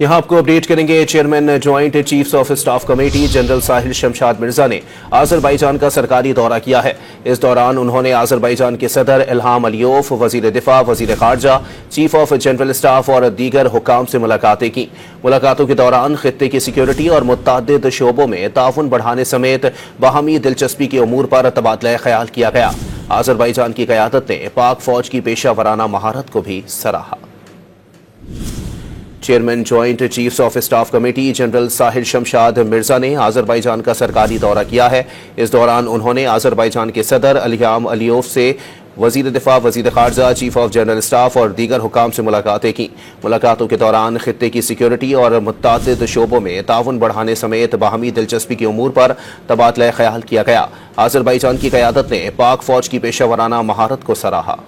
यहाँ आपको अपडेट करेंगे। Chairman joint chiefs of staff committee general Sahil Shamshad Mirza ने आज़रबाईजान का सरकारी दौरा किया है। इस दौरान उन्होंने आज़रबाईजान के सदर इल्हाम अलियोफ, वजीर दिफा, वजीर खारजा, चीफ ऑफ जनरल स्टाफ और दीगर हुकाम से मुलाकातें की। मुलाकातों के दौरान खित्ते की सिक्योरिटी और मुतअद्दिद शोबों में ताउन बढ़ाने समेत बाहमी दिलचस्पी के उमूर पर तबादला ख्याल किया गया। आज़रबाईजान की क़यादत ने पाक फौज की पेशा वराना महारत को भी सराहा। Chairman joint chiefs of staff committee general Sahil Shamshad Mirza ने आज़रबाईजान का सरकारी दौरा किया है। इस दौरान उन्होंने आज़रबाईजान के सदर इल्हाम अलियोफ से वजीर दिफा, वजीर खारजा, चीफ ऑफ जनरल स्टाफ और दीगर हुकाम से मुलाकातें की। मुलाकातों के दौरान खित्ते की सिक्योरिटी और मुतअद्दिद शोबों में ताउन बढ़ाने समेत बाहमी दिलचस्पी के उमूर पर तबादला ख्याल किया गया। आज़रबाईजान की क़यादत ने पाक फौज की पेशा वराना महारत को सराहा।